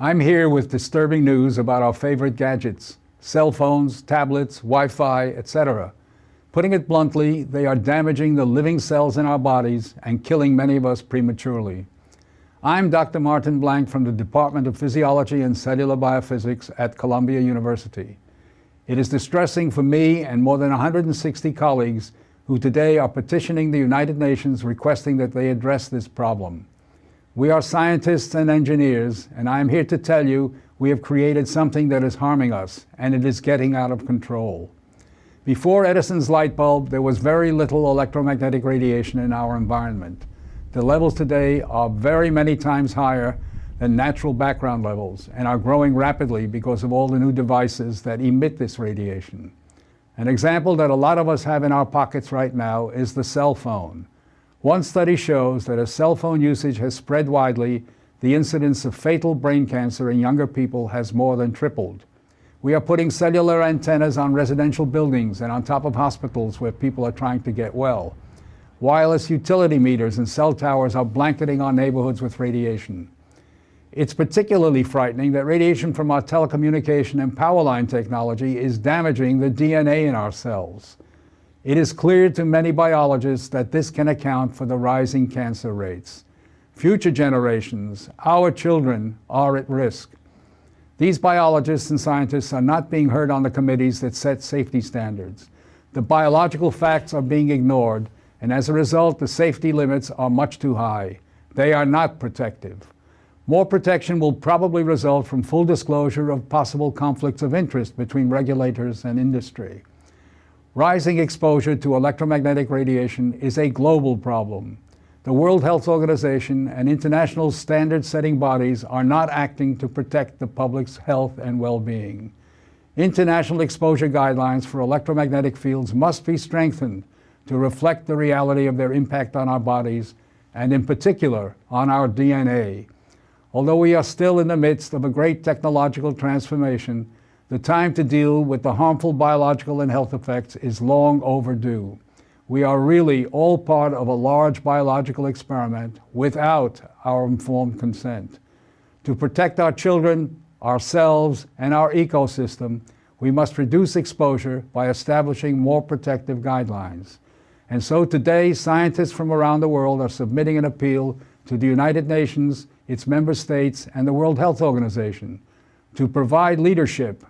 I'm here with disturbing news about our favorite gadgets, cell phones, tablets, Wi-Fi, etc. Putting it bluntly, they are damaging the living cells in our bodies and killing many of us prematurely. I'm Dr. Martin Blank from the Department of Physiology and Cellular Biophysics at Columbia University. It is distressing for me and more than 160 colleagues who today are petitioning the United Nations requesting that they address this problem. We are scientists and engineers, and I am here to tell you we have created something that is harming us, and it is getting out of control. Before Edison's light bulb, there was very little electromagnetic radiation in our environment. The levels today are very many times higher than natural background levels and are growing rapidly because of all the new devices that emit this radiation. An example that a lot of us have in our pockets right now is the cell phone. One study shows that as cell phone usage has spread widely, the incidence of fatal brain cancer in younger people has more than tripled. We are putting cellular antennas on residential buildings and on top of hospitals where people are trying to get well. Wireless utility meters and cell towers are blanketing our neighborhoods with radiation. It's particularly frightening that radiation from our telecommunication and power line technology is damaging the DNA in our cells. It is clear to many biologists that this can account for the rising cancer rates. Future generations, our children, are at risk. These biologists and scientists are not being heard on the committees that set safety standards. The biological facts are being ignored, and as a result, the safety limits are much too high. They are not protective. More protection will probably result from full disclosure of possible conflicts of interest between regulators and industry. Rising exposure to electromagnetic radiation is a global problem. The World Health Organization and international standard-setting bodies are not acting to protect the public's health and well-being. International exposure guidelines for electromagnetic fields must be strengthened to reflect the reality of their impact on our bodies, and in particular, on our DNA. Although we are still in the midst of a great technological transformation, the time to deal with the harmful biological and health effects is long overdue. We are really all part of a large biological experiment without our informed consent. To protect our children, ourselves, and our ecosystem, we must reduce exposure by establishing more protective guidelines. And so today, scientists from around the world are submitting an appeal to the United Nations, its member states, and the World Health Organization to provide leadership